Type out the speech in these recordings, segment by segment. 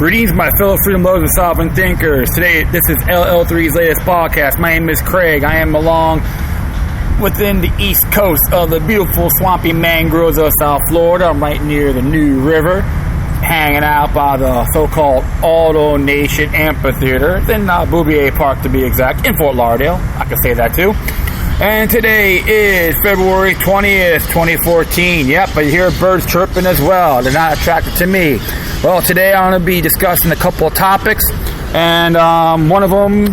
Greetings, my fellow freedom lovers and sovereign thinkers. Today, this is LL3's latest podcast. My name is Craig. I am along within the east coast of the beautiful swampy mangroves of South Florida. I'm right near the New River, hanging out by the so-called Aldo Nation Amphitheater, in Bouvier Park to be exact, in Fort Lauderdale. I can say that too. And today is February 20th, 2014. Yep, I hear birds chirping as well. They're not attracted to me. Well, today I'm going to be discussing a couple of topics, and one of them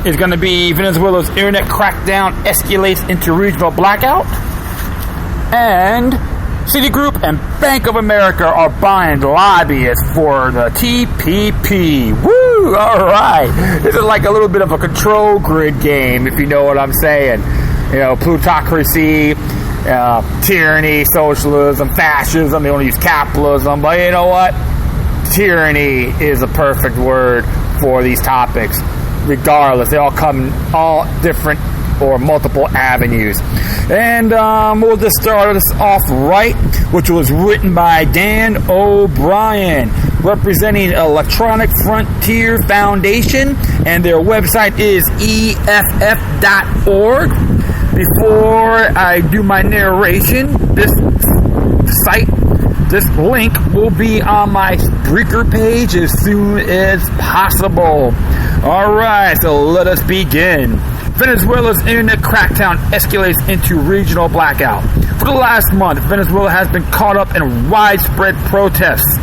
is going to be Venezuela's internet crackdown escalates into regional blackout, and Citigroup and Bank of America are buying lobbyists for the TPP. Woo! All right. This is like a little bit of a control grid game, if you know what I'm saying. You know, plutocracy, tyranny, socialism, fascism. They want to use capitalism, but you know what? Tyranny is a perfect word for these topics. Regardless, they all come in all different or multiple avenues. And we'll just start us off right, which was written by Dan O'Brien, representing Electronic Frontier Foundation, and their website is EFF.org. Before I do my narration, this link will be on my Spreaker page as soon as possible. Alright, so let us begin. Venezuela's internet crackdown escalates into regional blackout. For the last month, Venezuela has been caught up in widespread protests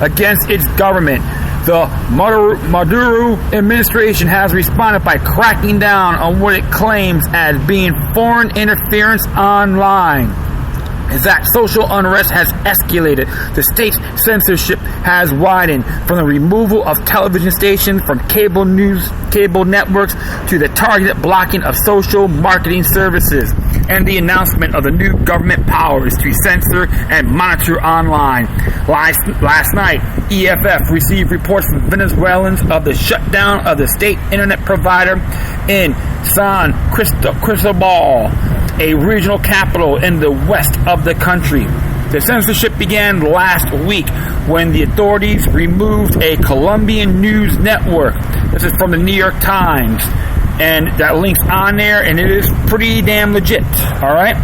against its government. The Maduro administration has responded by cracking down on what it claims as being foreign interference online. As that social unrest has escalated, the state's censorship has widened, from the removal of television stations from cable networks to the targeted blocking of social marketing services, and the announcement of the new government powers to censor and monitor online. Last night, EFF received reports from Venezuelans of the shutdown of the state internet provider in San Cristobal, a regional capital in the west of the country. The censorship began last week when the authorities removed a Colombian news network. This is from the New York Times, and that link's on there, and it is pretty damn legit. All right,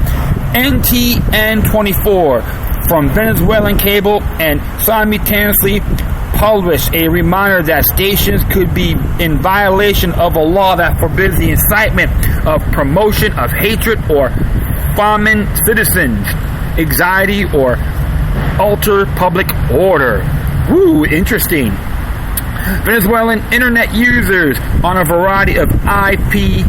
NTN24 from Venezuelan cable and simultaneously published a reminder that stations could be in violation of a law that forbids the incitement of promotion of hatred or foment citizens, anxiety, or alter public order. Woo, interesting. Venezuelan internet users on a variety of ISPs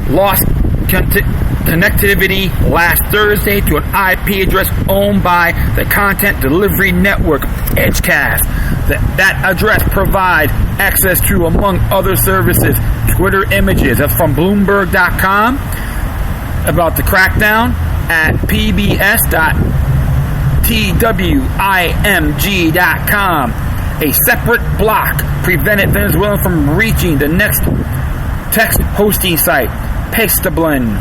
lost connectivity last Thursday to an IP address owned by the content delivery network Edgecast. That address provides access to, among other services, Twitter images. That's from Bloomberg.com about the crackdown, at pbs.twimg.com. A separate block prevented Venezuela from reaching the next text hosting site, Pastablin,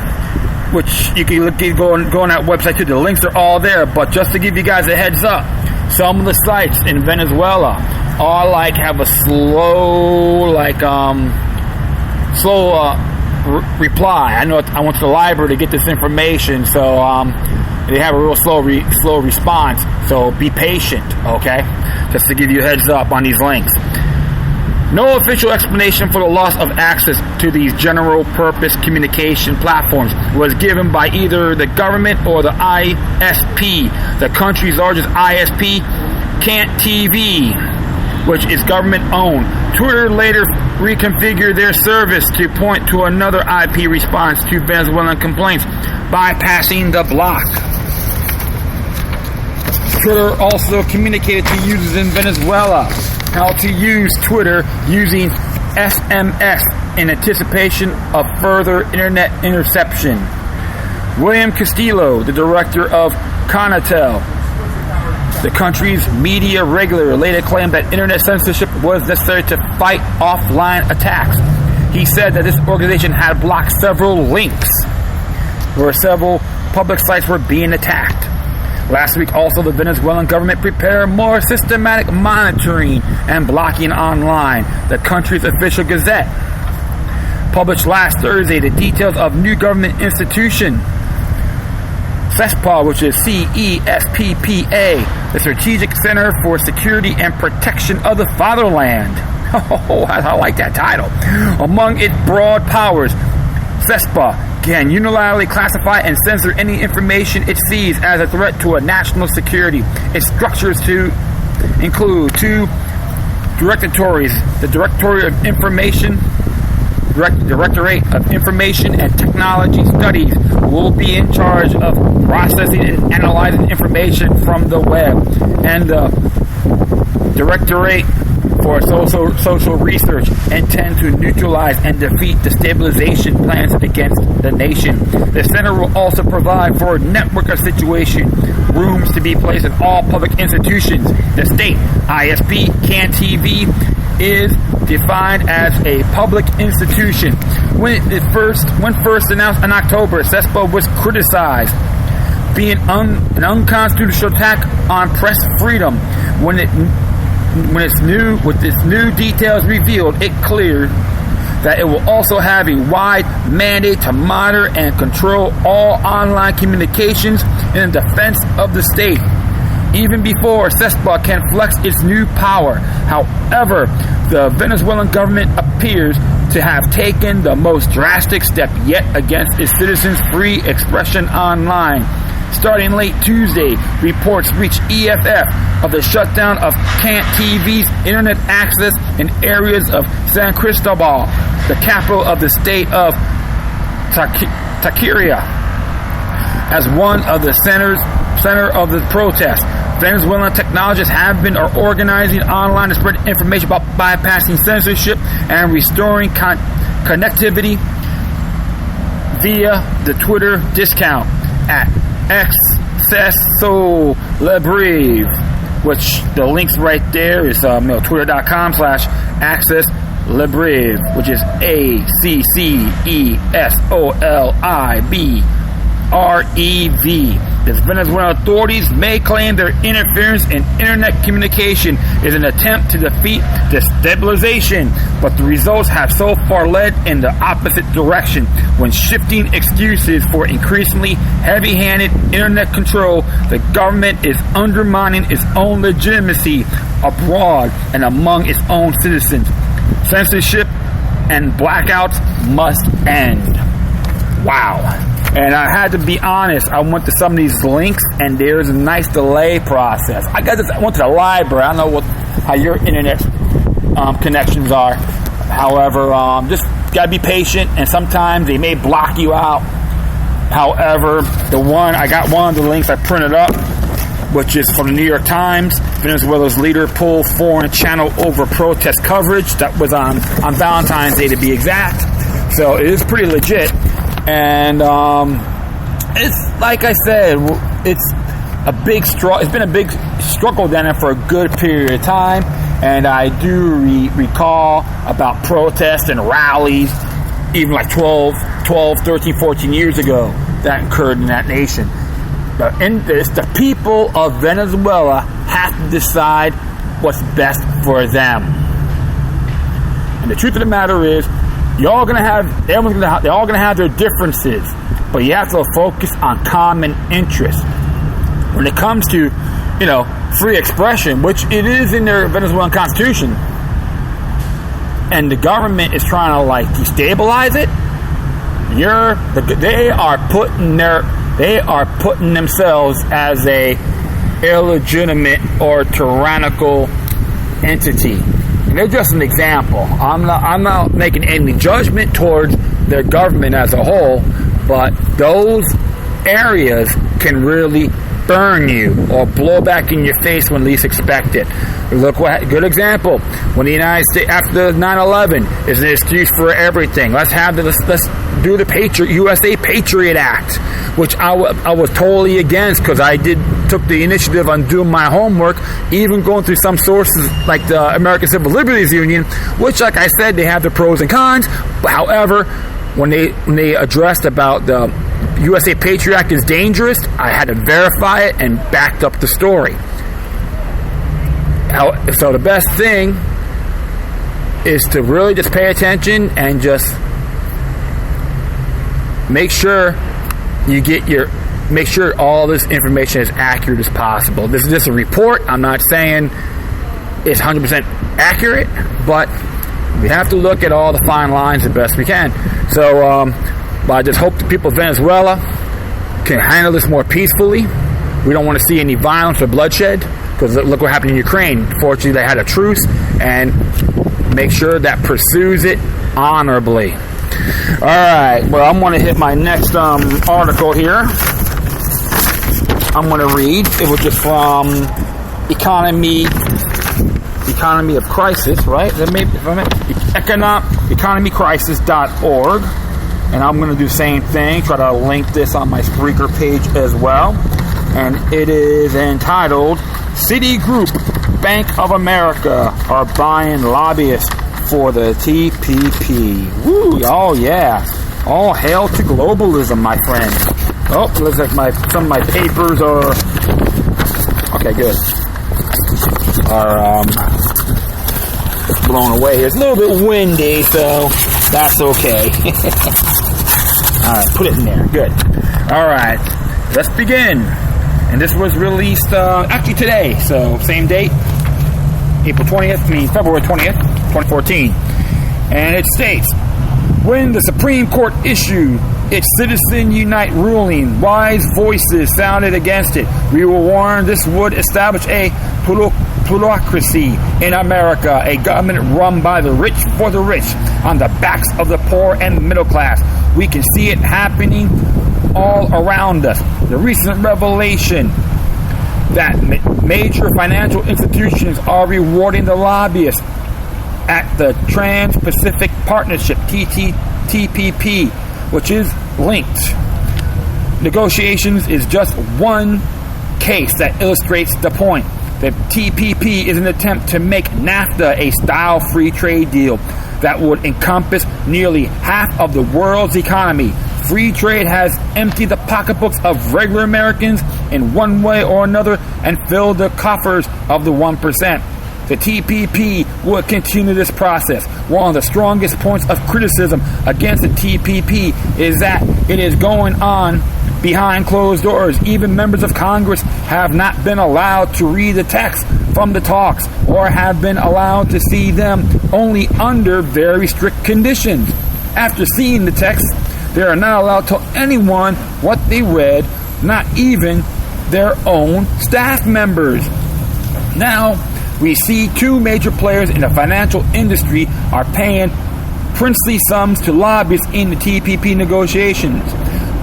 which you can go on that website too. The links are all there, but just to give you guys a heads up, some of the sites in Venezuela are have a slow reply. I know I went to the library to get this information, so they have a real slow response. So be patient, okay? Just to give you a heads up on these links. No official explanation for the loss of access to these general-purpose communication platforms was given by either the government or the ISP. The country's largest ISP, Can't TV, which is government-owned. Twitter later reconfigured their service to point to another IP response to Venezuelan complaints, bypassing the block. Twitter also communicated to users in Venezuela how to use Twitter using SMS in anticipation of further internet interception. William Castillo, the director of Conatel, the country's media regulator, later claimed that internet censorship was necessary to fight offline attacks. He said that this organization had blocked several links where several public sites were being attacked. Last week, also, the Venezuelan government prepared more systematic monitoring and blocking online. The country's official gazette published last Thursday the details of new government institution, CESPA, which is CESPPA, the Strategic Center for Security and Protection of the Fatherland. Oh, I like that title. Among its broad powers, CESPA can unilaterally classify and censor any information it sees as a threat to a national security. Its structures to include two directorates: the Directorate of Information and Technology Studies will be in charge of processing and analyzing information from the web, and the Directorate for Social Research intend to neutralize and defeat destabilization plans against the nation. The center will also provide for a network of situation rooms to be placed in all public institutions. The state ISP CAN TV is defined as a public institution. When first announced in October, CESPA was criticized being an unconstitutional attack on press freedom. With its new details revealed, it cleared that it will also have a wide mandate to monitor and control all online communications in defense of the state, even before CESPA can flex its new power. However, the Venezuelan government appears to have taken the most drastic step yet against its citizens' free expression online. Starting late Tuesday, reports reached EFF of the shutdown of CAN TV's internet access in areas of San Cristobal, the capital of the state of Taqueria, as one of the center of the protest. Venezuelan technologists have been organizing online to spread information about bypassing censorship and restoring connectivity via the Twitter discount at Acceso Libre, which the links right there is twitter.com/Access Libre, which is ACCESOLIBREV. The Venezuelan authorities may claim their interference in internet communication is an attempt to defeat destabilization, but the results have so far led in the opposite direction. When shifting excuses for increasingly heavy-handed internet control, the government is undermining its own legitimacy abroad and among its own citizens. Censorship and blackouts must end. Wow. And I had to be honest, I went to some of these links, and there's a nice delay process. I went to the library. I don't know how your internet connections are. However, just gotta be patient, and sometimes they may block you out. However, I got one of the links I printed up, which is from the New York Times. Venezuela's leader pulled foreign channel over protest coverage. That was on Valentine's Day, to be exact. So it is pretty legit. And it's like I said, it's a big struggle. It's been a big struggle down there for a good period of time. And I do recall about protests and rallies, even like 12, 13, 14 years ago, that occurred in that nation. But in this, the people of Venezuela have to decide what's best for them. And the truth of the matter is, they're all gonna have their differences, but you have to focus on common interests. When it comes to, free expression, which it is in their Venezuelan constitution, and the government is trying to destabilize it, they are putting themselves as a illegitimate or tyrannical entity. They're just an example. I'm not making any judgment towards their government as a whole, but those areas can really burn you or blow back in your face when least expected. Look good example. When the United States, after 9/11, is an excuse for everything. Let's do the USA Patriot Act, which I was totally against, because I took the initiative on doing my homework, even going through some sources like the American Civil Liberties Union, which, like I said, they have the pros and cons. However, when they addressed about the USA Patriot Act is dangerous, I had to verify it and backed up the story. So the best thing is to really just pay attention and just make sure all this information is accurate as possible. This is just a report. I'm not saying it's 100% accurate, but we have to look at all the fine lines the best we can. So I just hope the people of Venezuela can handle this more peacefully. We don't want to see any violence or bloodshed, because look what happened in Ukraine. Fortunately, they had a truce, and make sure that pursues it honorably. All right, well, I'm going to hit my next article here. I'm going to read. It was just from Economy of Crisis, right? Economycrisis.org. And I'm going to do the same thing. Try to link this on my Spreaker page as well. And it is entitled, Citigroup, Bank of America are buying lobbyists for the TPP. Woo! Oh, yeah. All hail to globalism, my friend. Oh, looks like some of my papers are... Okay, good. Are blown away here. It's a little bit windy, so that's okay. Alright, put it in there. Good. Alright, let's begin. And this was released actually today, so same date, February 20th, 2014. And it states, when the Supreme Court issued its Citizen Unite ruling, wise voices sounded against it. We were warned this would establish a plutocracy in America, a government run by the rich for the rich, on the backs of the poor and middle class. We can see it happening all around us. The recent revelation that major financial institutions are rewarding the lobbyists at the Trans-Pacific Partnership, TPP, which is linked. Negotiations is just one case that illustrates the point. The TPP is an attempt to make NAFTA a style free trade deal that would encompass nearly half of the world's economy. Free trade has emptied the pocketbooks of regular Americans in one way or another and filled the coffers of the 1%. The TPP will continue this process. One of the strongest points of criticism against the TPP is that it is going on behind closed doors. Even members of Congress have not been allowed to read the text from the talks, or have been allowed to see them only under very strict conditions. After seeing the text, they are not allowed to tell anyone what they read, not even their own staff members. Now, we see two major players in the financial industry are paying princely sums to lobbyists in the TPP negotiations.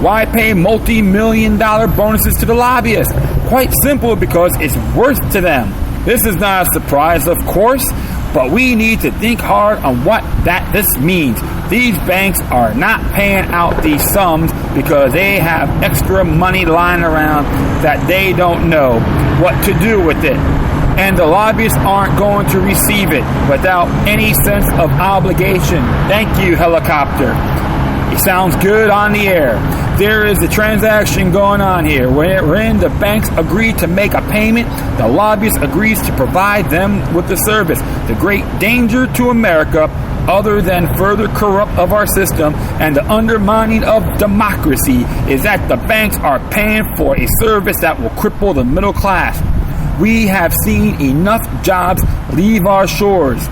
Why pay multi-million-dollar bonuses to the lobbyists? Quite simple, because it's worth to them. This is not a surprise, of course, but we need to think hard on what this means. These banks are not paying out these sums because they have extra money lying around that they don't know what to do with it. And the lobbyists aren't going to receive it without any sense of obligation. Thank you, helicopter. It sounds good on the air. There is a transaction going on here wherein the banks agree to make a payment, the lobbyist agrees to provide them with the service. The great danger to America, other than further corrupt of our system and the undermining of democracy, is that the banks are paying for a service that will cripple the middle class. We have seen enough jobs leave our shores.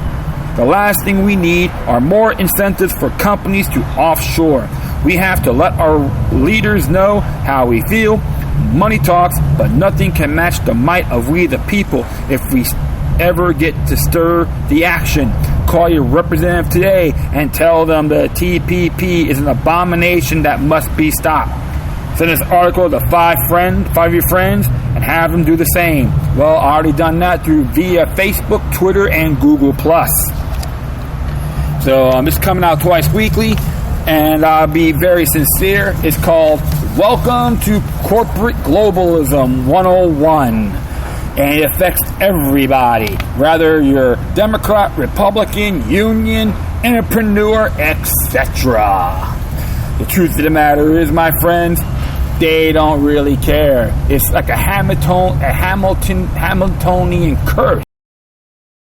The last thing we need are more incentives for companies to offshore. We have to let our leaders know how we feel. Money talks, but nothing can match the might of we the people if we ever get to stir the action. Call your representative today and tell them the TPP is an abomination that must be stopped. Send this article to five of your friends and have them do the same. Well, I already done that via Facebook, Twitter, and Google+. So this is coming out twice weekly, and I'll be very sincere. It's called Welcome to Corporate Globalism 101. And it affects everybody, whether you're Democrat, Republican, union, entrepreneur, etc. The truth of the matter is, my friends, they don't really care. It's like a Hamiltonian curse.